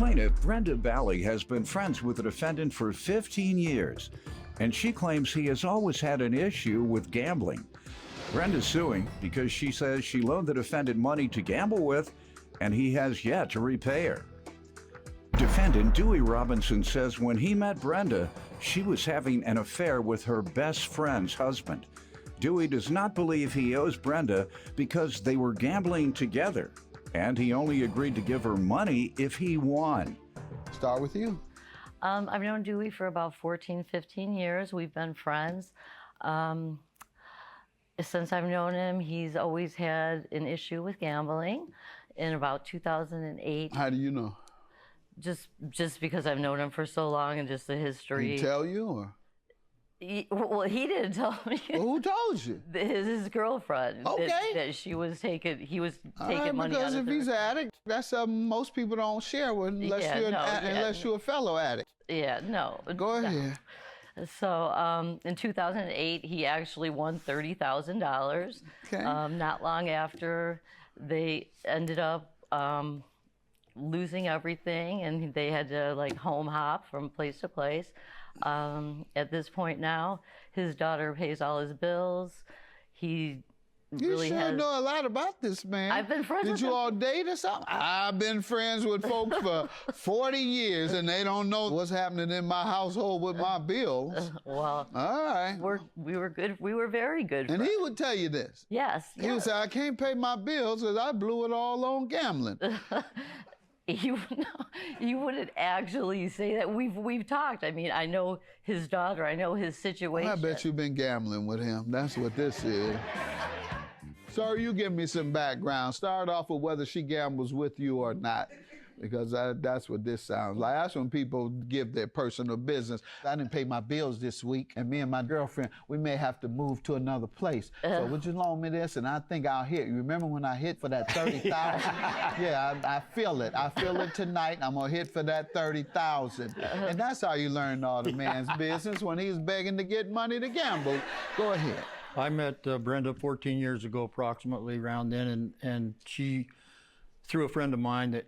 Plaintiff Brenda Bally has been friends with the defendant for 15 years, and she claims he has always had an issue with gambling. Brenda's suing because she says she loaned the defendant money to gamble with, and he has yet to repay her. Defendant Dewey Robinson says when he met Brenda, she was having an affair with her best friend's husband. Dewey does not believe he owes Brenda because they were gambling together, and he only agreed to give her money if he won. Start with you. I've known Dewey for about 14, 15 years. We've been friends. Since I've known him, he's always had an issue with gambling. In about 2008. How do you know? Just because I've known him for so long and just the history. Did he tell you, or? Well, he didn't tell me. Well, who told you? His girlfriend. Okay. That he was taking money because out if of he's her. an addict, that's something most people don't share with unless you're a fellow addict. Yeah, no. Go ahead. So in 2008, he actually won $30,000. Okay. Not long after, they ended up losing everything, and they had to like home hop from place to place. At this point now, his daughter pays all his bills. He really sure know a lot about this man. I've been friends with him. Did you all date or something? I've been friends with folks for 40 years, and they don't know what's happening in my household with my bills. Well, all right. We were good. We were very good And friends. he would tell you this. Yes. He would say, I can't pay my bills because I blew it all on gambling. You wouldn't actually say that. We've talked. I mean, I know his daughter. I know his situation. I bet you've been gambling with him. That's what this is. Sir, you give me some background. Start off with whether she gambles with you or not, because that's what this sounds like. That's when people give their personal business. I didn't pay my bills this week, and me and my girlfriend, we may have to move to another place. So would you loan me this? And I think I'll hit. You remember when I hit for that $30,000? Yeah, I feel it. I feel it tonight. I'm gonna hit for that $30,000. And that's how you learn all the man's business, when he's begging to get money to gamble. Go ahead. I met Brenda 14 years ago, approximately, around then, and she, through a friend of mine that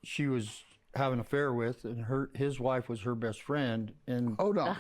she was having an affair with, and his wife was her best friend. And hold on.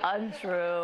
Untrue.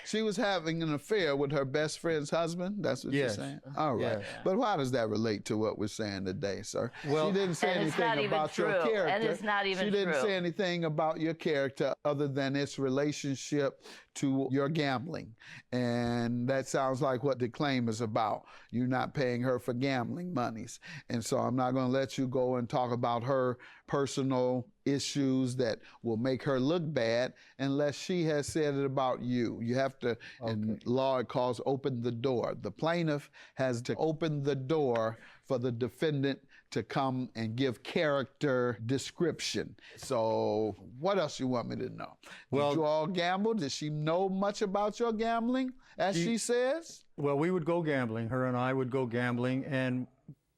She was having an affair with her best friend's husband? That's what you're saying? All right. Yes. But how does that relate to what we're saying today, sir? Well, she didn't say anything about your character. And it's not even true. She didn't say anything about your character other than its relationship to your gambling. And that sounds like what the claim is about. You're not paying her for gambling monies. And so I'm not going to let you go and talk about her personal issues that will make her look bad unless she has said it about you. You have to, and law it calls open the door. The plaintiff has to open the door for the defendant to come and give character description. So what else you want me to know? Did you all gamble? Did she know much about your gambling, as she says? Well, we would go gambling. Her and I would go gambling. And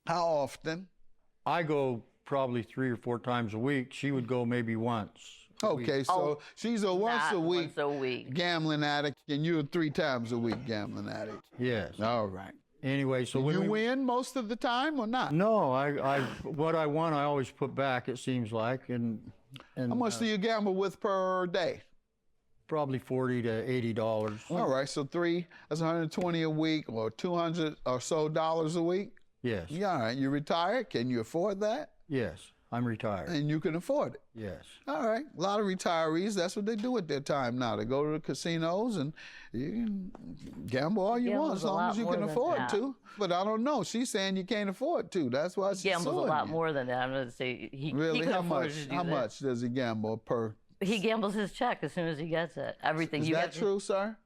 how often? I go probably 3 or 4 times a week. She would go maybe once. Okay, so she's a once a week gambling addict, and you're 3 times a week gambling addict. Yes. All right. Anyway, so when you win most of the time or not? No, what I won, I always put back. It seems like, and how much do you gamble with per day? Probably $40 to $80. All right, so that's $120 a week, or $200 or so a week. Yes. Yeah, all right. You retired? Can you afford that? Yes, I'm retired. And you can afford it? Yes. All right. A lot of retirees, that's what they do with their time now. They go to the casinos and you can gamble all you want as long as you can afford to. But I don't know. She's saying you can't afford to. That's why she's gambles a lot more than that. I'm going to say he how much does he gamble per? He gambles his check as soon as he gets it. Everything. Is that true, sir?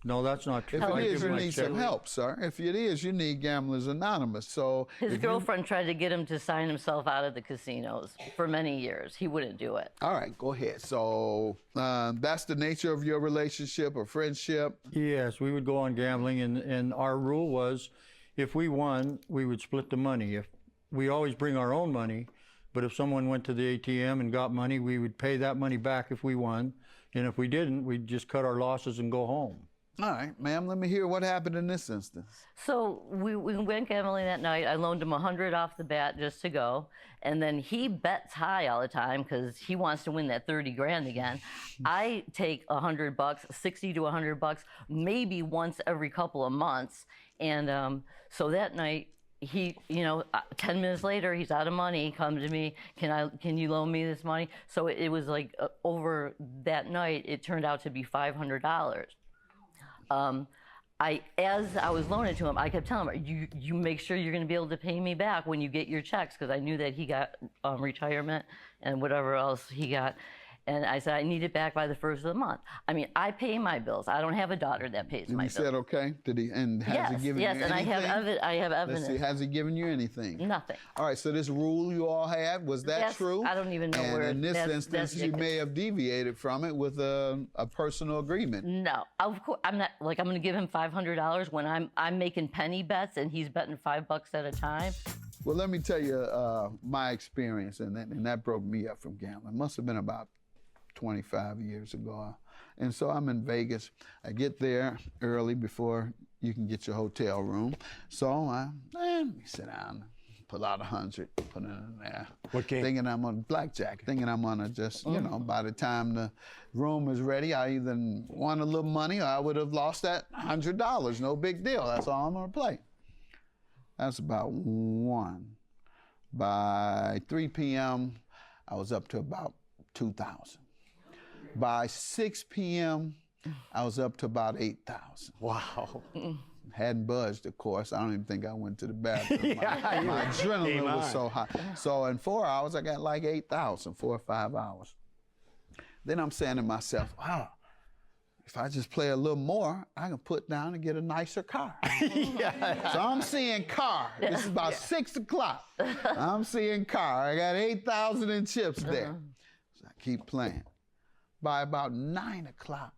No, that's not true. If it is, you need some help, sir. If it is, you need Gamblers Anonymous. So his girlfriend tried to get him to sign himself out of the casinos for many years. He wouldn't do it. All right, go ahead. So that's the nature of your relationship or friendship? Yes, we would go on gambling, and our rule was if we won, we would split the money. If we always bring our own money, but if someone went to the ATM and got money, we would pay that money back if we won. And if we didn't, we'd just cut our losses and go home. All right, ma'am, let me hear what happened in this instance. So we went gambling that night. I loaned him 100 off the bat just to go. And then he bets high all the time because he wants to win that 30 grand again. I take $100, 60 to $100, maybe once every couple of months. And so that night, he, 10 minutes later, he's out of money. He comes to me, can you loan me this money? So it was like over that night, it turned out to be $500. As I was loaning to him, I kept telling him, you make sure you're going to be able to pay me back when you get your checks, because I knew that he got retirement and whatever else he got. And I said, I need it back by the first of the month. I mean, I pay my bills. I don't have a daughter that pays my bills. He said, okay. Did he? And has he given you anything? Yes, and I have evidence. Let's see, has he given you anything? Nothing. All right, so this rule you all had, was that Yes, true? I don't even know and where in this that's instance, you ridiculous. may have deviated from it with a personal agreement. No, of course, I'm not, I'm going to give him $500 when I'm making penny bets and he's betting $5 at a time. Well, let me tell you my experience, and that broke me up from gambling. It must have been about 25 years ago. And so I'm in Vegas. I get there early before you can get your hotel room. So let me sit down, pull out 100, put it in there. What game? Thinking I'm on blackjack, thinking I'm gonna just, by the time the room is ready, I either won a little money or I would have lost that $100. No big deal. That's all I'm gonna play. That's about 1. By 3 p.m., I was up to about 2,000. By 6 p.m., I was up to about 8,000. Wow. Hadn't budged, of course. I don't even think I went to the bathroom. My adrenaline was so high. So in 4 hours, I got like 8,000, 4 or 5 hours. Then I'm saying to myself, wow, if I just play a little more, I can put down and get a nicer car. So I'm seeing car. This is about 6 o'clock. I'm seeing car. I got 8,000 in chips there. So I keep playing. By about 9 o'clock,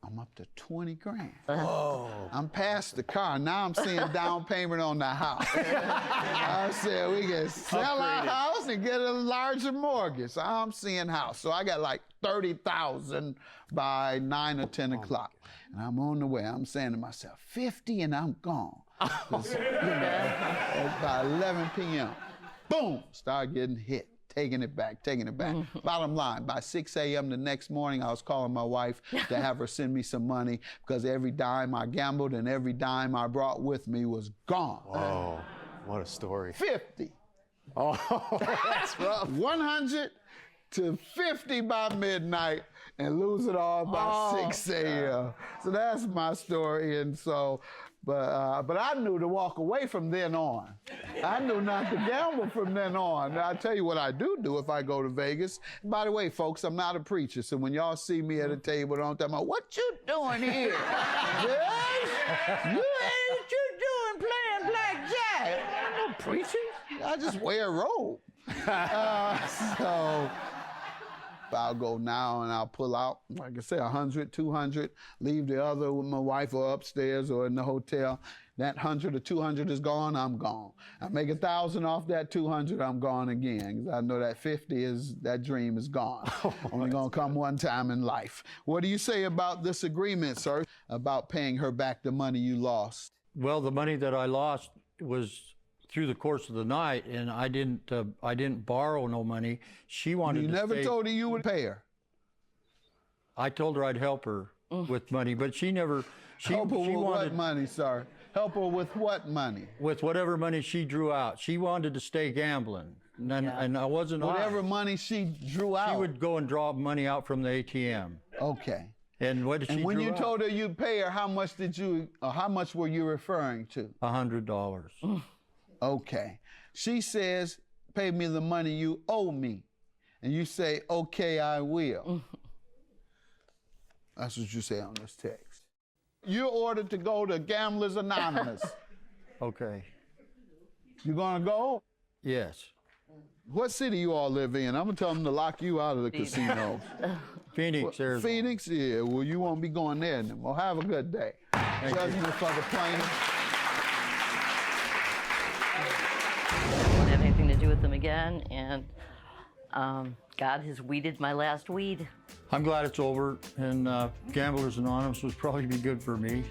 I'm up to 20 grand. Whoa. I'm past the car. Now I'm seeing down payment on the house. I said we can sell our house and get a larger mortgage. So I'm seeing house. So I got like 30,000 by 9 or 10 o'clock. And I'm on the way. I'm saying to myself, 50 and I'm gone. By 11 p.m., boom, start getting hit. Taking it back. Bottom line, by 6 a.m. the next morning, I was calling my wife to have her send me some money because every dime I gambled and every dime I brought with me was gone. Whoa, what a story. 50. Oh, that's rough. 100 to 50 by midnight and lose it all by 6 a.m. So that's my story. And so, but I knew to walk away from then on. I knew not to gamble from then on. Now, I'll tell you what I do if I go to Vegas. By the way, folks, I'm not a preacher, so when y'all see me at a table, don't tell me, what you doing here? Judge? What you doing playing blackjack? I'm no preacher. I just wear a robe. So I'll go now and I'll pull out, like I say, 100, 200, leave the other with my wife or upstairs or in the hotel. That 100 or 200 is gone, I'm gone. I make 1,000 off that 200, I'm gone again. 'Cause I know that 50 that dream is gone. Only gonna come one time in life. What do you say about this agreement, sir, about paying her back the money you lost? Well, the money that I lost was through the course of the night, and I didn't borrow no money. She wanted You to never stay. told her you would pay her. I told her I'd help her with money, but she never. Help her she with wanted what money, sir? Help her with what money? with whatever money she drew out. She wanted to stay gambling, and I wasn't. Whatever money she drew out. She would go and draw money out from the ATM. Okay. And what did she? And when drew you out? told her you'd pay her, how much were you referring to? $100. Okay. She says, pay me the money you owe me. And you say, okay, I will. That's what you say on this text. You're ordered to go to Gamblers Anonymous. Okay. You gonna go? Yes. What city you all live in? I'm gonna tell them to lock you out of the Phoenix. casino. Phoenix, Arizona. Phoenix? Yeah, well, you won't be going there anymore. Have a good day. Judgment for the plaintiff. I won't have anything to do with them again, and God has weeded my last weed. I'm glad it's over, and Gamblers Anonymous would probably be good for me.